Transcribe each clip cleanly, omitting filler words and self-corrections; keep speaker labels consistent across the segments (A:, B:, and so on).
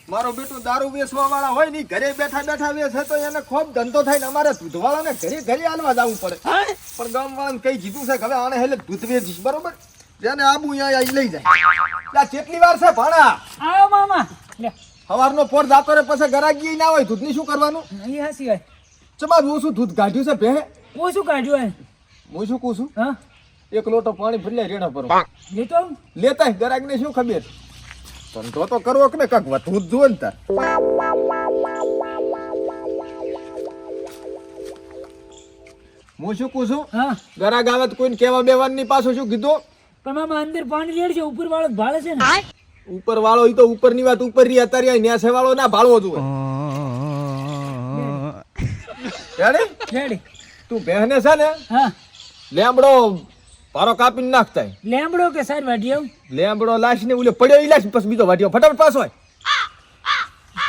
A: મારો બેટો દારૂ વેચવા વાળા હોય ને ઘરે બેઠા બેઠા વેચે તો એને ખૂબ ધંધો થાય ને અમારે દૂધવાળાને ઘરે ઘરે આલવા જવું પડે પણ ગામવાળાને કઈ કીધું છે કે હવે આને હેલે દૂધ વેચીશ બરોબર જેને આબુ અહીંયા લઈ જાય કેટલી વાર છે ભાણા
B: આવો મામા
A: સવારનો પોર જાતો રે પછી ગરાગી ના હોય દૂધની શું કરવાનું
B: એ હાસી હોય
A: ચમા હું શું દૂધ કાઢ્યું છે ભે
B: હું શું કાઢ્યું
A: હું શું કહું છું
B: હા
A: એક લોટો પાણી ભરી રેડા પર
B: લેતો
A: લેતા ગરાગને શું ખબર ધંધો તો કરવો કે ને કાંક વધવું જ જોવે ને તાર હું શું કહું છું
B: હા
A: ગરાગ આવે તો કોઈને કહેવા બેવાનું નહીં પાછું શું કીધું
B: પણ મામા અંદર પાણી રેડ છે ઉપર વાળો ભાળે છે ને
A: ઉપર વાળો ઈ તો ઉપર ની વાત ઉપર રી અત્યારે ન્યાસે વાળો ના ભાળવો જોઈએ
B: રેડી
A: તું બહેને છે ને
B: હા
A: લેમડો પારો કાપીને નાખતા
B: લેમડો કે સાર વાઢી આવ
A: લેમડો લાશ ને ઓલે પડ્યો ઈ લાશ પછી બીજો વાટ્યો ફટાફટ પાછો હોય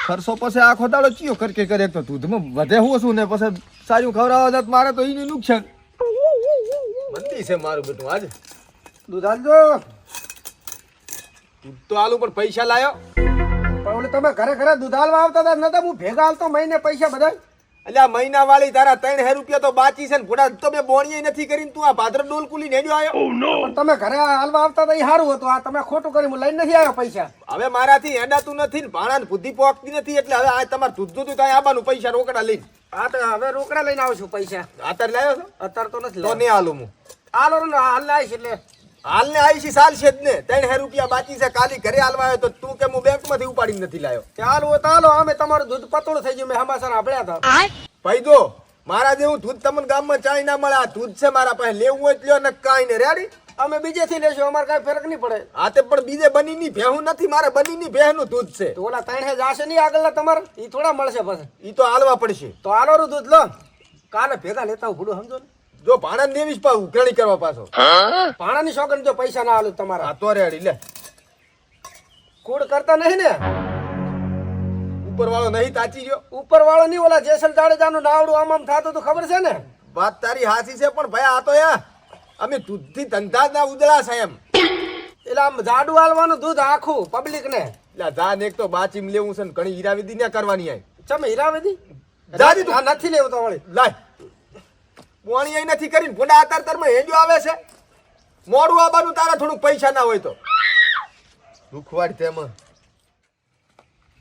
A: ખર્ચો પછી આખો દાડો ચિયો કરકે કરે તો દૂધમાં વધે હું શું ને પછી સારું ખવડાવવા જાત મારે તો એનું નુકસાન મંદી છે મારું બેટું આજે દૂધ આલજો દૂધ તો આલુ પણ પૈસા લાયો
C: પણ ઓલે તમે ઘરે ઘરે દૂધ આલવા આવતા હતા નતા હું ભેગા આલતો મહિને પૈસા બધા
A: અલ્યા મહિના વાળી તારા 3000 રૂપિયા તો બાકી છે ને ફોડા તો બે બોણીએ નથી કરીને તું આ ભાદર ડોલ કુલી નેડ્યો આવ્યો
C: પણ તમે ઘરે આલવા આવતા હતા એ સારું હતું આ તમે ખોટું કરી હું લઈને નથી આવ્યો પૈસા
A: હવે મારાથી હેડાતું નથી ને ભાણાને બુદ્ધિ પોકતી નથી એટલે હવે આ તમારે દૂધ જોતું ત્યાં આવવાનું પૈસા રોકડા લઈને
C: હા તો હવે રોકડા લઈને આવશું પૈસા
A: અત્યારે લાવ્યો છો
C: અત્યારે તો નથી
A: તો નહીં હાલું હું
C: હાલો ને હાલ લાવીશ એટલે
A: હાલને આવીશી સાલ છે જ ને 3000 રૂપિયા બાકી છે કાલી ઘરે હાલવા આવ્યો તો તું કે હું બેંકમાંથી ઉપાડીને નથી લાવ્યો
C: ચાલો તો હાલો અમે તમારું દૂધ પતળું થઈ ગયું મેં હમાસર સાંભળ્યા હતા
A: ભાઈ જો મારા જેવું દૂધ તમને ગામમાં ચાય ના મળે આ દૂધ છે મારા પાસે લેવું હોય તો લ્યો ને કાંઈ ને રેડી
C: અમે બીજેથી લેશું અમારે કઈ ફરક નહીં પડે
A: આ તે પણ બીજે બનીની ભેહું નથી મારે બનીની ભેહનું દૂધ છે
C: તો ઓલા 3000 જાશે નહીં આગળના તમારે ઈ થોડા મળશે પછી
A: ઈ તો હાલવા પડશે
C: તો હાલો દૂધ લો કાલે ભેગા લેતા હું ભૂડું સમજો ને
A: જો ભાણા નેવીશ પા ઉઘરાણી કરવા પાછો
C: ભાણાની શોખન જો પૈસા ના આલું તમારા
A: આ તો રેડી લે
C: કૂડ કરતા નહીં ને
A: ઉપર વાળો નહીં તાચી ગયો
C: ઉપર વાળો નહીં ઓલા જેસલ જાડેજાનું નાવડું આમ આમ થતું તો ખબર છે ને
A: વાત તારી હાસી છે પણ ભાઈ આ તો યાર અમે દૂધથી ધંધા ના ઉદળા છે એમ
C: એટલે આમ જાડું હાલવાનું દૂધ આખું પબ્લિક ને
A: એટલે જાન એક તો બાચીમ લેવું છે ને ઘણી હીરાવિધિ ને કરવાની આય
C: ચમ હીરાવેદી
A: જાદી તું
C: નથી લેવું તો વળી
A: લાય પોણી અહીં નથી કરીને ભૂંડા આતાર તારમાં હેજો આવે છે મોડું આવવાનું તારા થોડુંક પૈસા ના હોય તો દુખવાડ તેમાં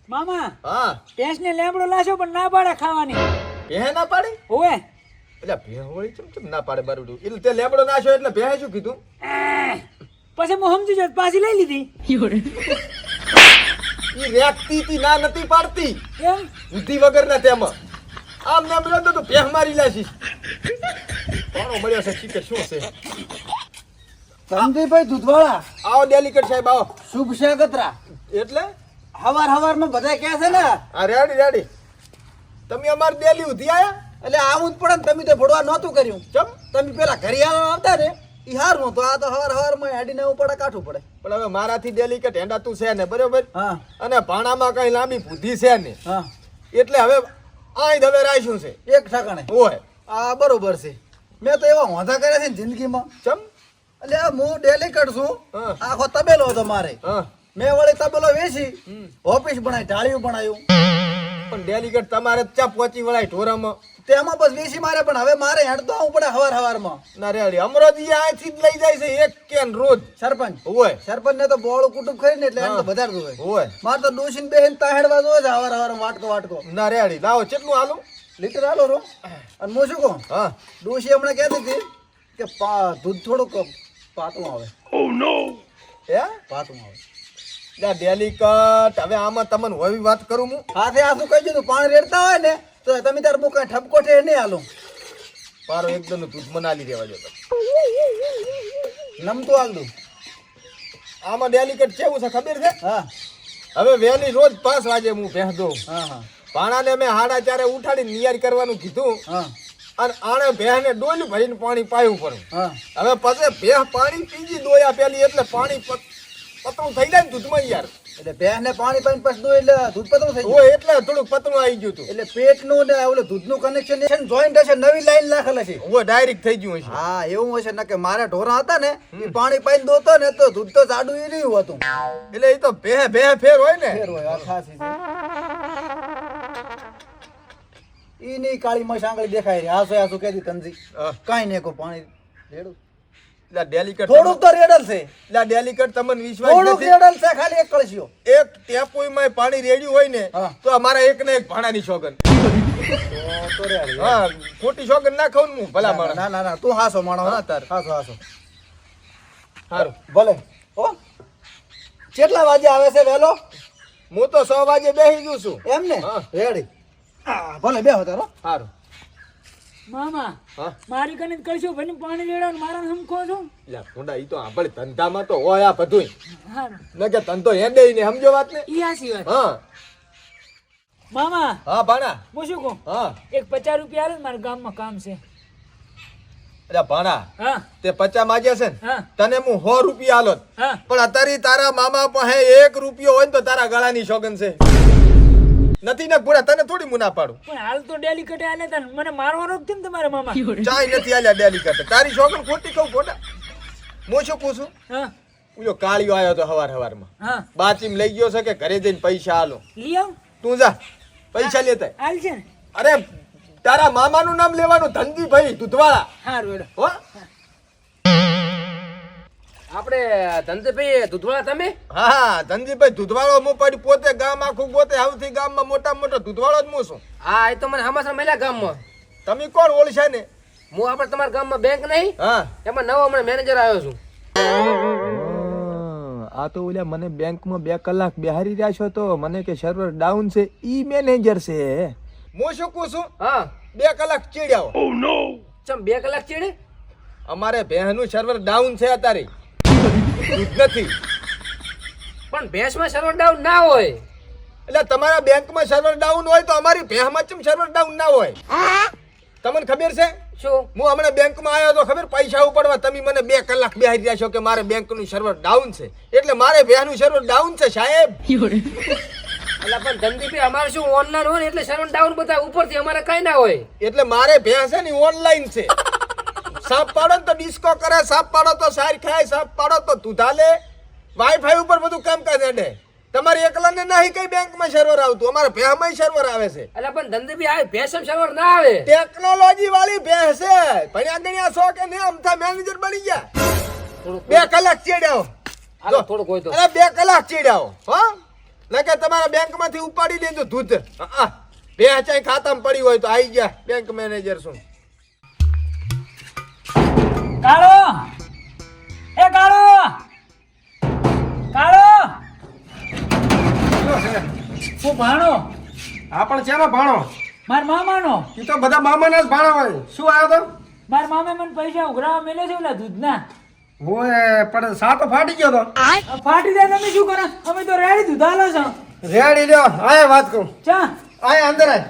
B: મામા
A: હા
B: ભેંસ ને લેમડો લાશો પણ ના પાડે ખાવાની
A: ભેહ ના પાડે
B: ઓવે
A: એટલે ભેહ વળી ચમ ના પાડે બારું એટલે તે લેબડો નાખ્યો એટલે ભેહ શું કીધું
B: પછી હું સમજી જો પાછી લઈ લીધી
A: ઈ રેકતી તી ના નથી પાડતી
B: કેમ
A: બુદ્ધિ વગર ના તેમાં આમ નામ લો તો ભેહ મારી લાશી કોણો મળ્યો છે ચીકે શું છે
C: ધનજીભાઈ દૂધવાળા
A: આવો ડેલિકેટ સાહેબ આવો
C: શુભ સ્વાગતરા
A: એટલે
C: હવાર માં બધા કહે છે ને
A: આ રેડી રેડી તમે અમાર ડેલી ઉધી આયા
C: એટલે આવું જ પડે ને તમે તો ભોડવા નહોતું કર્યું
A: ચમ
C: તમે પેલા ઘરે આવતા ને ઈ હારું તો આ તો હવાર માં હેડીને ઉપર કાઠું પડે
A: પણ હવે મારાથી ડેલિકેટ હેંડાતું છે ને બરોબર
C: હા
A: અને ભાણામાં કઈ લાંબી બુદ્ધિ છે ને
C: હા
A: એટલે હવે આય દવે રાખ્યું છે
C: એક ઠાકાણે
A: હોય
C: આ બરોબર છે મેં તો એવા વાંધા કર્યા છે ને જિંદગીમાં
A: ચમ
C: એટલે હું ડેલિકેટ છું
A: હા.
C: આખો તબેલો હતો મારે
A: હા
C: મેં વળી તબેલો વેચી ઓફિસ બનાવી ઢાળિયું બનાવ્યું
A: પણ ડેલિકેટ તમારે ચા પહોંચી વળાય ઢોરામાં
C: તેમાં બસ વેચી મારે પણ હવે મારે હેડતો આવવું પડે હવારમાં
A: ના રેડી અમરોજી અહીંથી જ લઈ જાય છે એક કેન રોજ
C: સરપંચ
A: હોય
C: સરપંચ ને તો બોળું કુટુંબ કરીને એટલે એને તો વધારે જોવે
A: હોય
C: મારે તો ડોસીને બેહીને તાહેડવા જોવે છે હવાર વાટકો
A: ના રેડી લાવો કેટલું હાલું
C: લીટર હાલો રો અને હું શું કહું
A: હા
C: ડોસી હમણાં કહેતી હતી કે દૂધ થોડુંક પાતળું આવે
A: હે
C: પાતળું આવે
A: ડેલિકેટ હવે આમાં તમને હોવી વાત કરું હું
C: હાથે હાથું કહી દીધું પાણી રેડતા હોય ને તો તમે તાર હું કઈ ઠપકો છે નહીં હાલો
A: પારો એકદમ દૂધ મનાલી દેવા જતો
C: નમતું હાલ દઉં
A: આમાં ડેલિકેટ કેવું છે ખબર છે
C: હા
A: હવે વહેલી રોજ 5 વાગે હું ભેંસ દઉં
C: હા હા
A: ભાણાને મેં 4:30 ઉઠાડી નિયાર કરવાનું કીધું
C: હા
A: અને આણે ભેંસને ડોલું ભરીને પાણી પાયું પડું
C: હા
A: હવે પછી ભેંસ પાણી પીજી દોયા પેલી એટલે પાણી પતળું થઈ જાય ને દૂધમાં યાર
C: એટલે ભેંસને પાણી પાઈને પછી દો એટલે દૂધ પતળું થઈ
A: હોય એટલે થોડુંક પતળું આવી ગયું હતું
C: એટલે પેટનું ને ઓલું દૂધનું કનેક્શન છે ને જોઈન્ટ હશે નવી લાઈન નાખેલ છે
A: હોય ડાયરેક્ટ થઈ ગયું હશે
C: હા એવું હશે ને કે મારા ઢોરા હતા ને એ પાણી પાઈને દોતો ને તો દૂધ તો જાડું એ રહ્યું હતું
A: એટલે એ તો ભે ફેર હોય ને
C: ફેર હોય, આ ખાસી છે. ઈ નહીં કાળી મશ આંગળી દેખાય રે હાસો હાસો કેદી તંજી
A: હા.
C: કાઈ નહીં કો પાણી રેડું
A: લા ડેલિકેટ
C: થોડુંક તો રેડલ છે
A: લા ડેલિકેટ તમને વિશ્વાસ
C: થોડુંક
A: નથી
C: રેડલ છે ખાલી એક કળશીઓ
A: એક ટેપોઈમાં પાણી રેડ્યું હોય ને
C: હા.
A: તો અમારા એક ને એક ભાણાની સોગન
C: તો રે
A: હા ખોટી સોગન ના ખાઉં ને હું ભલા માણસ
C: ના ના ના તું હાસો માણો
A: હા, તાર.
C: હાસો હાસો
A: સારું
C: ભલે હો કેટલા વાગે આવે છે વેલો
A: હું તો 100 વાગે બેસી જઉં છું
C: એમ ને
A: હા.
C: રેડી હા ભલે બેહો તારો
A: સારું
B: મામા
A: હા
B: મારી કને કરશો ભલે પાણી લેવડાવ મારા હમખો છો
A: લા મુંડા ઈ તો આપણે ધંધામાં તો હોય આ બધુંય
B: હારું
A: ન કે ધંધો હેડે ને સમજો વાત ને
B: ઈ હાસી વાત
A: હા
B: મામા
A: હા ભાણા
B: હું શું કહું
A: હા
B: એક 50 રૂપિયા આલે ને મારા ગામમાં કામ છે
A: અરે ભાણા
B: હા
A: તે 50 માંગ્યા છે ને
B: હા
A: તને હું 100 રૂપિયા આલોત
B: હા
A: પણ અત્યારે તારા મામા પાસે 1 રૂપિયો હોય ને તો તારા ગળાની સોગન છે નથી ને પૂરા તને થોડી મુના પાડું
B: પણ હાલ તો ડેલી કટે આલે તને મને મારવાનો કેમ તમારા મામા
A: ચાય નથી આલ્યા ડેલી કરતે તારી સોગન ખોટી કહું ખોટા હું શું પૂછું
B: હા
A: ઓલો કાળિયો આવ્યો તો હવારમાં
B: હા
A: બાચીમ લઈ ગયો છે કે ઘરે જઈને પૈસા આલો
B: લઈ આવ
A: તું જા પૈસા લેતા આય.
B: હાલ છે ને
A: અરે તારા મામાનું નામ લેવાનું ધનજીભાઈ દૂધવાળા
B: હારું એડો
A: હો
D: આપણે ધનજીભાઈ દૂધવાળા તમે
A: હા ધનજીભાઈ દૂધવાળો હું પડી પોતે ગામ આખું પોતે સૌથી ગામમાં મોટા મોટો દૂધવાળો જ હું છું
D: હા એ તો મને હમાસર મળ્યા ગામમાં
A: તમે કોણ ઓળખ્યા ને
D: હું આપણે તમારા ગામમાં બેંક નહીં
A: હા
D: એમાં નવો હમણાં મેનેજર આવ્યો છું
A: આ તો ઓલા મને બેંકમાં 2 કલાક બેહારી રહ્યા છો તો મને કે સર્વર ડાઉન છે ઈ મેનેજર છે હું શું કહું છું
D: હા
A: 2 કલાક ચીડ્યાઓ
D: ચમ 2 કલાક ચીડે
A: અમારે ભેંસનું સર્વર ડાઉન છે અત્યારે દૂધ નથી
D: પણ ભેંસમાં સર્વર ડાઉન ના હોય
A: એટલે તમારા બેંકમાં સર્વર ડાઉન હોય તો અમારી ભેંસમાં ચમ સર્વર ડાઉન ના હોય તમને ખબર છે
D: શું
A: હું હમણાં બેંકમાં આવ્યો તો ખબર પૈસા ઉપાડવા તમે મને 2 કલાક બેહારી રહ્યા છો કે મારે બેંકનું સર્વર ડાઉન છે એટલે મારે ભેંસનું સર્વર ડાઉન છે સાહેબ
D: એટલે પણ ધનજીભાઈ અમારે શું ઓનલાઈન હોય ને એટલે સર્વર ડાઉન બતાવે ઉપરથી અમારે કઈ ના હોય
A: એટલે મારે ભેંસ છે ને ઓનલાઈન છે સાપ પાડો ને તો ડિસ્કો કરે સાપ પાડો તો સાર ખાય સાપ પાડો તો દૂધા લે વાઈફાઈ ઉપર બધું કામકાજ હેડે તમારે એકલાને નહીં કઈ બેંકમાં સર્વર આવતું અમારે ભેંસમાં સર્વર આવે છે
D: એટલે પણ ધનજીભાઈ આ ભેંસમાં સર્વર ના આવે
A: ટેકનોલોજી વાળી ભેંસ છે ભણ્યા ગણ્યા છો કે નહીં અમથા મેનેજર બની ગયા
D: થોડુંક
A: 2 કલાક ચીડ્યાઓ
D: હાલો થોડુંક હોય તો
A: અરે 2 કલાક ચીડ્યાઓ હો નકે તમારા બેંકમાંથી ઉપાડી લીધું દૂધ ભેંસ ચાઈ ખાતામાં પડી હોય તો આવી ગયા બેંક મેનેજર શું
B: કાળો એ કાળો કાળો હું ભાણો
E: હા પણ શેનો ભાણો
B: માર મામાનો
E: એ તો બધા મામાના જ ભાણા હોય શું આવ્યો તો
B: માર મામે મને પૈસા ઉઘરાવા મેલે છે ઓલા દૂધના
E: ઓય પણ સાતો ફાટી ગયો તો
B: આ ફાટી જાય તમે શું કરો અમે તો રેડી દૂધ આલો છો
E: રેડી લ્યો આય વાત કહું
B: ચા
E: આય અંદર આય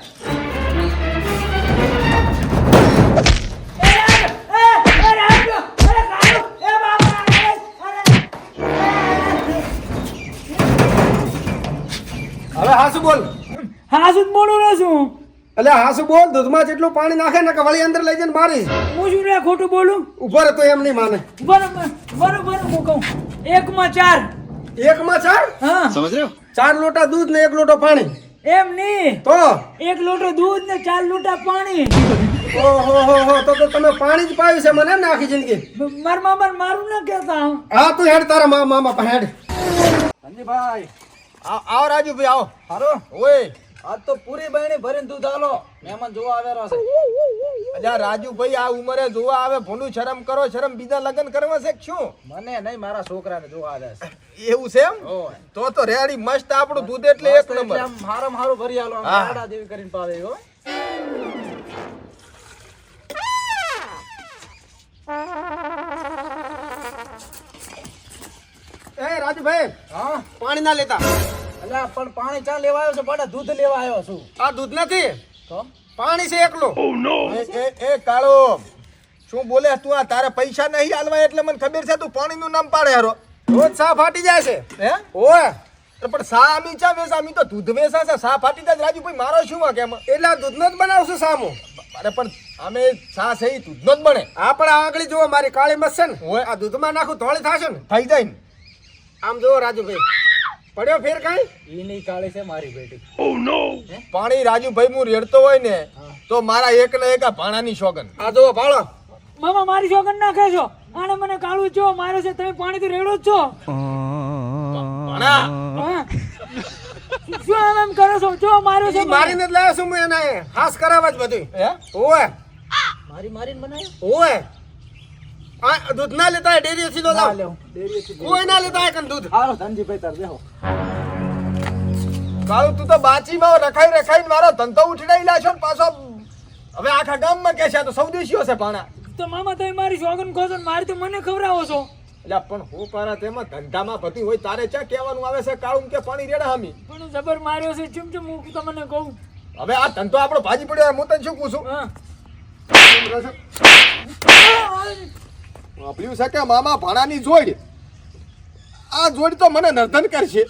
E: હવે હાસુ બોલ
B: હા શું બોલું રહ્યો છું
E: એટલે હાસુ બોલ દૂધમાં જેટલું પાણી નાખે ને કે વળી અંદર લઈ જઈને મારી
B: હું શું રે ખોટું બોલું
E: ઉભો રહે તો એમ નહીં માને
B: બરોબર બરોબર હું કહું 1 માં 4
E: એકમાં ચાર
B: હા
E: 4 લોટા દૂધ ને 1 લોટો પાણી
B: એમ નહીં
E: તો
B: 1 લોટો દૂધ ને 4 લોટા પાણી
E: ઓહો હો હો તો તમે પાણી જ પાયું છે મને એમ ને આખી જિંદગી
B: માર મામા મારું ના કહેતા
E: હા તું હેડ તારા મામા પાસે હેડ
C: ધનજીભાઈ
A: આવો રાજુભાઈ આવો
C: હારો
A: ઓય
C: આજ તો પૂરી બહેણી ભરીને દૂધ આલો મહેમાન જોવા આવેલો છે
A: અલ્યા રાજુભાઈ આ ઉંમરે જોવા આવે ભૂંડું શરમ કરો શરમ બીજા લગ્ન કરવા છે કે શું
C: મને નહીં મારા છોકરાને જોવા આવે છે
A: એવું છે એમ
C: ઓય.
A: તો રેડી મસ્ત આપણું દૂધ એટલે એક
C: એટલે
A: નંબર
C: આમ હારામાં હારું ભરી આલો આમ
A: હા.
C: ગાડા જેવી કરીને પાવે હો
E: એ રાજુભાઈ
C: હા
E: પાણી ના લેતા
C: અલ્યા પણ પાણી ચા લેવા આવ્યો છે બડા દૂધ લેવા આવ્યો છું
E: આ દૂધ નથી
C: તો
E: પાણી છે એકલું
A: એ કાળો શું બોલે તું આ તારે પૈસા નહીં આલવા એટલે મને ખબર છે તું પાણીનું નામ પાડે હારો
E: રોજ સા ફાટી જાય છે
A: હે
E: ઓય
A: તો પણ સા અમી ચા વેસા અમી તો દૂધ વેસા છે સા ફાટી જાય રાજુભાઈ મારો શું વાંક એમાં
E: એટલે આ દૂધનો જ બનાવશું સામો
A: અરે પણ અમે સા છે ઈ દૂધનો જ બને
E: આ પણ આગળ જુઓ મારી કાળી મસ્ત છે ને
A: ઓય.
E: આ દૂધમાં નાખું ધોળી થશે ને
A: થઈ જાય ને
E: આમ જુઓ રાજુભાઈ પડ્યો ફેર કાંઈ
C: ઈ નહીં કાળે છે મારી બેટી.
A: પાણી રાજુભાઈ હું રેડતો હોય ને તો મારા એક ને એક આ ભાણાની શોગન.
E: આ જો ભાળો
B: મામા મારી સોગન નાખે છો આને મને કાળું જો માર્યો છે તમે પાણી તો રેડો જ છો
A: ભાણા
B: હા. શું આમ એમ કરો છો જો માર્યો છે
E: ઈ મારીને જ લાવ્યો છું હું એને હાસ કરાવવા જ બધું
A: હે
E: ઓય
C: મારીને બનાવ્યો?
E: ઓય આ દૂધ ના લેતા ડેરીએથી લો
C: ના
E: જાઓ
C: લેવું. ડેરીએથી દૂધ.
E: કોઈ ના લેતા કન દૂધ
C: હાલો ધનજીભાઈ તાર બેહો.
A: કાળું તું તો બાચીમાં રખાઈને મારો ધંધો ઉઠડાઈ લાશો ને પાછો હવે આખા ગામમાં કે છે આ તો સૌદેશીઓ છે ભાણા.
B: તો મામા તમે મારી સોગન ખો છો ને મારી તો મને ખવડાવો છો
A: એટલે પણ હું પારા તેમાં ધંધામાં પતિ હોય તારે ચા કહેવાનું આવે છે કાળું કે પાણી રેડા હામી.
B: પણ હું જબર માર્યો છે ચમ ચમ હું તમને કહું
A: હવે આ ધંધો આપણો ભાજી પડ્યો હું તને શું પૂછું
B: હા
A: વાપર્યું છે કે મામા ભાણાની જોડ આ જોડ તો મને નર્ધન કરશે